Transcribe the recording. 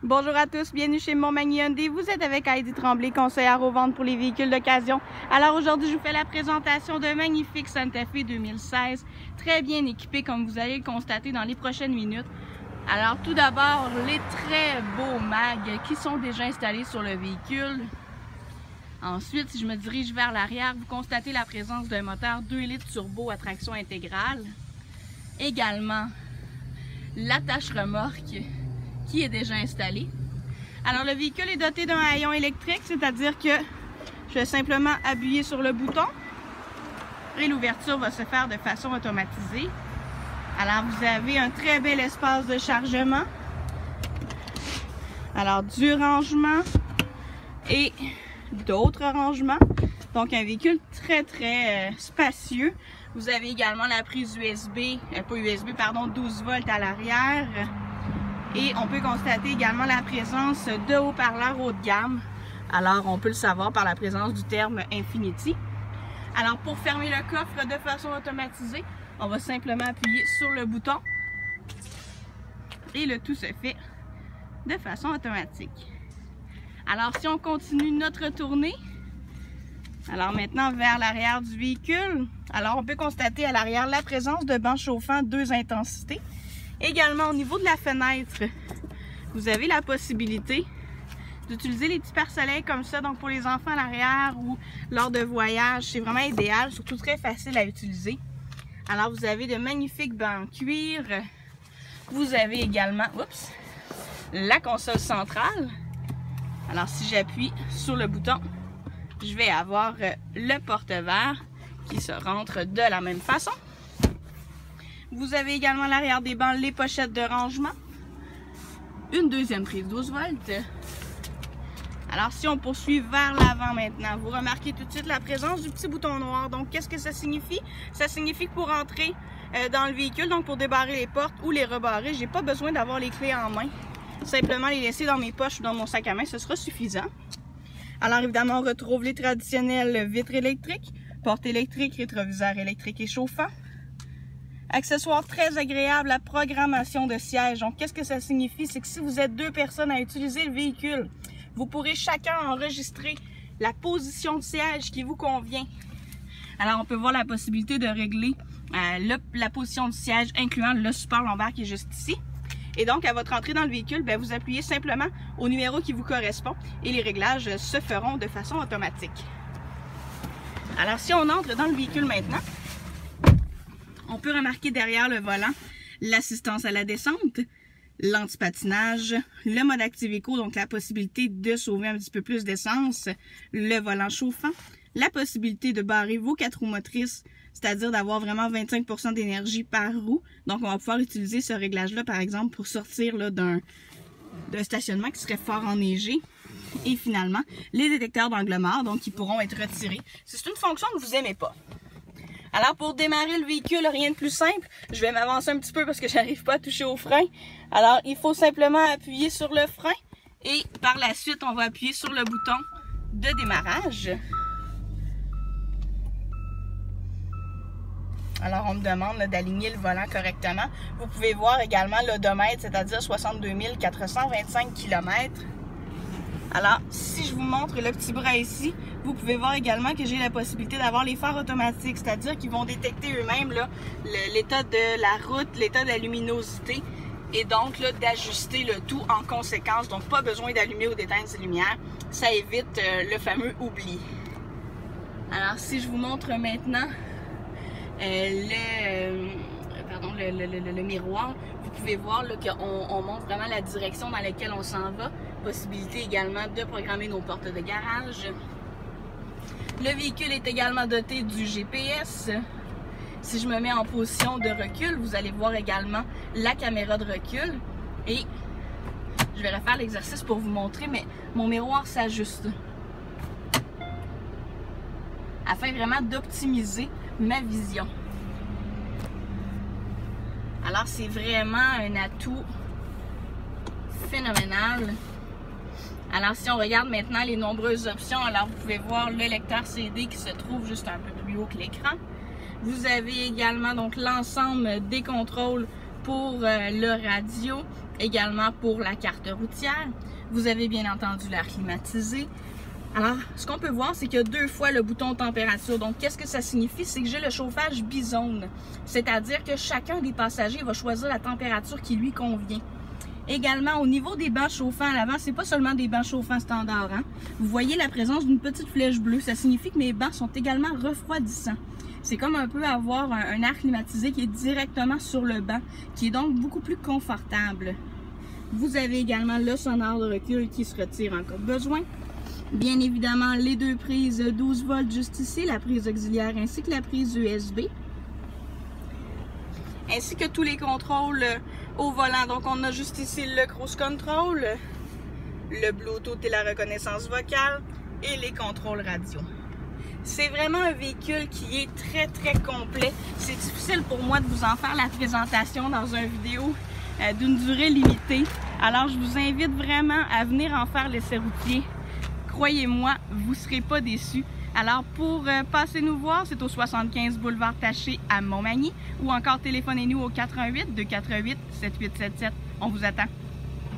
Bonjour à tous, bienvenue chez Montmagny Hyundai. Vous êtes avec Heidi Tremblay, conseillère aux ventes pour les véhicules d'occasion. Alors aujourd'hui, je vous fais la présentation d'un magnifique Santa Fe 2016, très bien équipé comme vous allez le constater dans les prochaines minutes. Alors tout d'abord, les très beaux mags qui sont déjà installés sur le véhicule. Ensuite, si je me dirige vers l'arrière, vous constatez la présence d'un moteur 2 litres turbo à traction intégrale. Également, l'attache remorque qui est déjà installé. Alors le véhicule est doté d'un haillon électrique, c'est-à-dire que je vais simplement appuyer sur le bouton et l'ouverture va se faire de façon automatisée. Alors vous avez un très bel espace de chargement. Alors du rangement et d'autres rangements. Donc un véhicule très spacieux. Vous avez également la prise USB, pas USB, pardon, 12 volts à l'arrière. Et on peut constater également la présence de haut-parleurs haut de gamme. Alors, on peut le savoir par la présence du terme Infinity. Alors, pour fermer le coffre de façon automatisée, on va simplement appuyer sur le bouton. Et le tout se fait de façon automatique. Alors, si on continue notre tournée, alors maintenant vers l'arrière du véhicule, alors on peut constater à l'arrière la présence de bancs chauffants 2 intensités. Également, au niveau de la fenêtre, vous avez la possibilité d'utiliser les petits pare-soleils comme ça, donc pour les enfants à l'arrière ou lors de voyages, c'est vraiment idéal, surtout très facile à utiliser. Alors, vous avez de magnifiques bancs en cuir. Vous avez également, la console centrale. Alors, si j'appuie sur le bouton, je vais avoir le porte-verre qui se rentre de la même façon. Vous avez également à l'arrière des bancs les pochettes de rangement. Une deuxième prise 12 volts. Alors si on poursuit vers l'avant maintenant, vous remarquez tout de suite la présence du petit bouton noir. Donc qu'est-ce que ça signifie? Ça signifie que pour entrer dans le véhicule, donc pour débarrer les portes ou les rebarrer, j'ai pas besoin d'avoir les clés en main. Simplement les laisser dans mes poches ou dans mon sac à main, ce sera suffisant. Alors évidemment, on retrouve les traditionnelles vitres électriques, portes électriques, rétroviseurs électriques et chauffants. Accessoire très agréable, la programmation de siège. Donc, qu'est-ce que ça signifie? C'est que si vous êtes 2 personnes à utiliser le véhicule, vous pourrez chacun enregistrer la position de siège qui vous convient. Alors, on peut voir la possibilité de régler la position de siège, incluant le support lombaire qui est juste ici. Et donc, à votre entrée dans le véhicule, vous appuyez simplement au numéro qui vous correspond et les réglages se feront de façon automatique. Alors, si on entre dans le véhicule maintenant, on peut remarquer derrière le volant l'assistance à la descente, l'antipatinage, le mode Active Eco, donc la possibilité de sauver un petit peu plus d'essence, le volant chauffant, la possibilité de barrer vos 4 roues motrices, c'est-à-dire d'avoir vraiment 25% d'énergie par roue. Donc on va pouvoir utiliser ce réglage-là par exemple pour sortir d'un stationnement qui serait fort enneigé. Et finalement, les détecteurs d'angle mort, donc qui pourront être retirés. C'est une fonction que vous n'aimez pas. Alors pour démarrer le véhicule, rien de plus simple. Je vais m'avancer un petit peu parce que j'arrive pas à toucher au frein. Alors il faut simplement appuyer sur le frein et par la suite on va appuyer sur le bouton de démarrage. Alors on me demande d'aligner le volant correctement. Vous pouvez voir également l'odomètre, c'est-à-dire 62 425 km. Alors, si je vous montre le petit bras ici, vous pouvez voir également que j'ai la possibilité d'avoir les phares automatiques, c'est-à-dire qu'ils vont détecter eux-mêmes l'état de la route, l'état de la luminosité, et donc d'ajuster le tout en conséquence. Donc, pas besoin d'allumer ou d'éteindre ces lumières. Ça évite le fameux oubli. Alors, si je vous montre maintenant le miroir, vous pouvez voir qu'on montre vraiment la direction dans laquelle on s'en va. Possibilité également de programmer nos portes de garage. Le véhicule est également doté du GPS. Si je me mets en position de recul, vous allez voir également la caméra de recul. Et je vais refaire l'exercice pour vous montrer, mais mon miroir s'ajuste afin vraiment d'optimiser ma vision. Alors c'est vraiment un atout phénoménal. Alors si on regarde maintenant les nombreuses options, alors vous pouvez voir le lecteur CD qui se trouve juste un peu plus haut que l'écran. Vous avez également donc l'ensemble des contrôles pour le radio, également pour la carte routière. Vous avez bien entendu l'air climatisé. Alors, ce qu'on peut voir, c'est qu'il y a 2 fois le bouton température. Donc, qu'est-ce que ça signifie? C'est que j'ai le chauffage bizone. C'est-à-dire que chacun des passagers va choisir la température qui lui convient. Également, au niveau des bancs chauffants à l'avant, c'est pas seulement des bancs chauffants standards. Hein? Vous voyez la présence d'une petite flèche bleue. Ça signifie que mes bancs sont également refroidissants. C'est comme un peu avoir un air climatisé qui est directement sur le banc, qui est donc beaucoup plus confortable. Vous avez également le sonore de recul qui se retire en cas de besoin. Bien évidemment, les 2 prises 12 volts juste ici, la prise auxiliaire ainsi que la prise USB. Ainsi que tous les contrôles au volant. Donc, on a juste ici le cruise control, le Bluetooth et la reconnaissance vocale et les contrôles radio. C'est vraiment un véhicule qui est très, très complet. C'est difficile pour moi de vous en faire la présentation dans une vidéo d'une durée limitée. Alors, je vous invite vraiment à venir en faire l'essai routier. Croyez-moi, vous ne serez pas déçus. Alors, pour passer nous voir, c'est au 75 boulevard Taché à Montmagny ou encore téléphonez-nous au 88 248 7877. On vous attend.